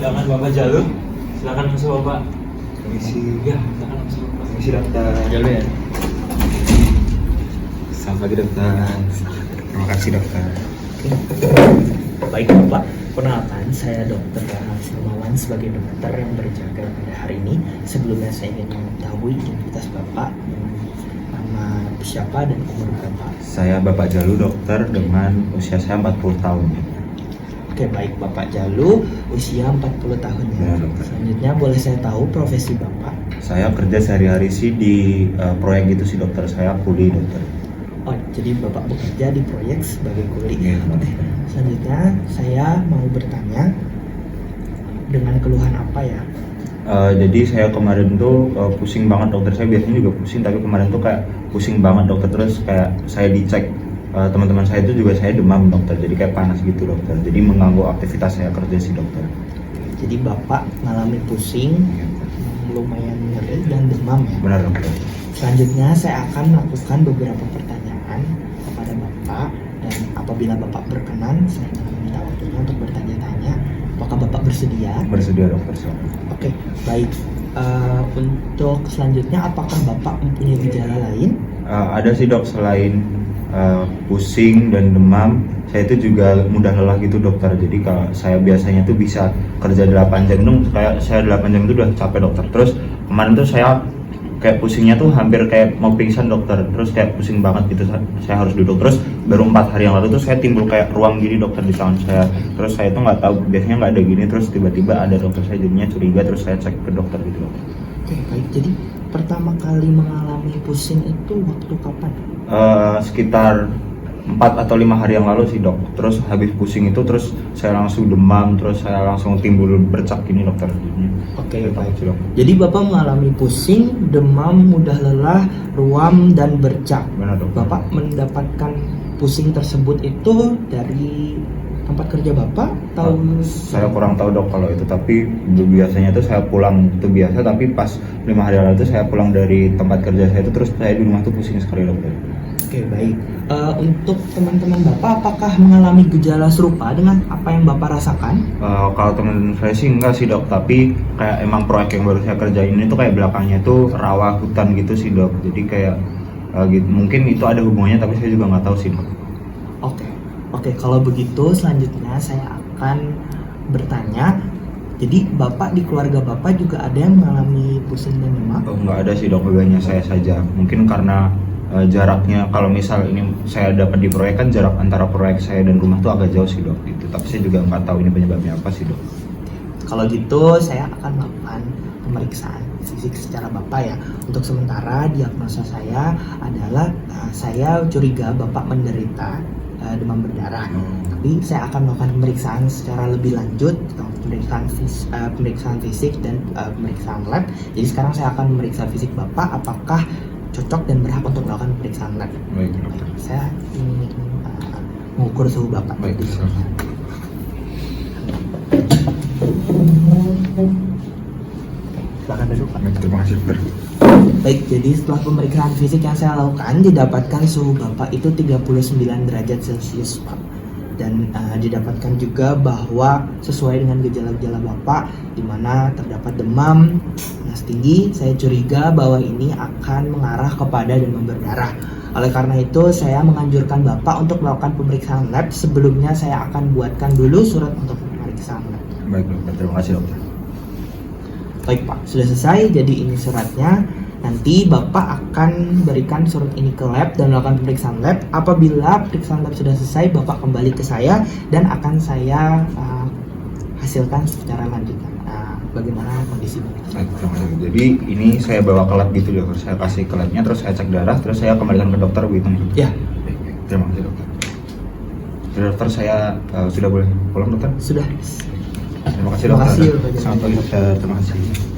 dengan Bapak Jalu. Silakan masuk Bapak. Permisi. Ya, silakan masuk Bapak. Permisi dokter. Jalu ya. Selamat pagi dokter. Terima kasih dokter. Baik Bapak, perkenalkan saya Dr. Rahmat Hermawan sebagai dokter yang berjaga pada hari ini. Sebelumnya saya ingin mengetahui identitas Bapak dengan nama siapa dan umur berapa. Saya Bapak Jalu dokter dengan usia saya 40 tahun. Oke, baik Bapak Jalu, usia 40 tahun ya. Ya, dokter. Selanjutnya boleh saya tahu profesi Bapak? Saya kerja sehari-hari sih di proyek gitu sih dokter. Saya kuli dokter. Oh, jadi Bapak bekerja di proyek sebagai kuli. Iya, Oke, selanjutnya saya mau bertanya dengan keluhan apa ya? Jadi saya kemarin tuh pusing banget dokter. Saya biasanya juga pusing, tapi kemarin tuh kayak pusing banget dokter. Terus kayak saya dicek teman-teman saya itu juga saya demam dokter. Jadi kayak panas gitu dokter. Jadi mengganggu aktivitas saya kerja sih dokter. Jadi Bapak mengalami pusing, lumayan nyeri dan demam ya? Benar dokter. Selanjutnya saya akan melakukan beberapa pertanyaan kepada Bapak, dan apabila Bapak berkenan saya akan meminta waktunya untuk bertanya-tanya. Apakah Bapak bersedia? Bersedia dokter. Oke, baik. Untuk selanjutnya, apakah Bapak mempunyai gejala lain? Ada sih dok, selain pusing dan demam, saya itu juga mudah lelah gitu dokter. Jadi kalau saya biasanya tuh bisa kerja 8 jam itu kayak saya 8 jam itu udah capek dokter. Terus kemarin tuh saya kayak pusingnya tuh hampir kayak mau pingsan dokter. Terus kayak pusing banget gitu, saya harus duduk. Terus baru 4 hari yang lalu tuh saya timbul kayak ruam gini dokter di tangan saya. Terus saya tuh nggak tahu, biasanya nggak ada gini. Terus tiba-tiba ada dokter, saya jadinya curiga. Terus saya cek ke dokter gitu dokter. Oke, baik. Jadi pertama kali mengalami pusing itu waktu kapan? Sekitar 4 atau 5 hari yang lalu sih dok. Terus habis pusing itu terus saya langsung demam. Terus saya langsung timbul bercak gini dokter. Oke, Saya baik. takut sih, dok. Jadi Bapak mengalami pusing, demam, mudah lelah, ruam, dan bercak. Benar dok. Bapak mendapatkan pusing tersebut itu dari tempat kerja Bapak atau? Saya kurang tahu dok kalau itu, tapi biasanya tuh saya pulang itu biasa, tapi pas 5 hari lalu itu saya pulang dari tempat kerja saya itu terus saya di rumah tuh pusing sekali dokter. Oke, baik. Untuk teman-teman Bapak, apakah mengalami gejala serupa dengan apa yang Bapak rasakan? Kalau teman saya sih enggak sih dok, tapi kayak emang proyek yang baru saya kerjain ini tuh kayak belakangnya tuh rawa hutan gitu sih dok. Jadi kayak gitu. Mungkin itu ada hubungannya, tapi saya juga nggak tahu sih dok. Oke, kalau begitu selanjutnya saya akan bertanya. Jadi Bapak di keluarga Bapak juga ada yang mengalami pusing dan demam? Nggak ada sih dok, hanya saya saja. Mungkin karena jaraknya, kalau misal ini saya dapat di proyek kan jarak antara proyek saya dan rumah tuh agak jauh sih dok gitu. Tapi saya juga nggak tahu ini penyebabnya apa sih dok. Kalau gitu saya akan melakukan pemeriksaan fisik secara Bapak ya. Untuk sementara diagnosa saya adalah saya curiga Bapak menderita demam berdarah. Tapi saya akan melakukan pemeriksaan secara lebih lanjut, pemeriksaan fisik dan pemeriksaan lab. Jadi sekarang saya akan memeriksa fisik Bapak apakah cocok dan berhak untuk melakukan pemeriksaan lab. Baik dokter. Saya ingin mengukur suhu Bapak. Baik dokter. Silakan duduk Pak. Baik, terima kasih dokter. Baik, jadi setelah pemeriksaan fisik yang saya lakukan, didapatkan suhu Bapak itu 39 derajat Celcius Pak. Dan didapatkan juga bahwa sesuai dengan gejala-gejala Bapak, di mana terdapat demam panas tinggi, saya curiga bahwa ini akan mengarah kepada demam berdarah. Oleh karena itu, saya menganjurkan Bapak untuk melakukan pemeriksaan lab. Sebelumnya saya akan buatkan dulu surat untuk pemeriksaan lab. Baik dokter, terima kasih dokter. Baik Pak, sudah selesai. Jadi ini suratnya. Nanti Bapak akan berikan surat ini ke lab dan melakukan pemeriksaan lab. Apabila pemeriksaan lab sudah selesai, Bapak kembali ke saya dan akan saya hasilkan secara lanjutan bagaimana kondisi Bapak. Baik, terima kasih. Jadi ini saya bawa ke lab gitu dokter. Saya kasih ke labnya, terus saya cek darah, terus saya kembalikan ke dokter begitu. Ya. Baik, terima kasih dokter. Dokter, saya sudah boleh pulang dokter? Sudah. Terima kasih Terima dokter. kasih, Bapak. Selamat pagi dokter. Terima kasih.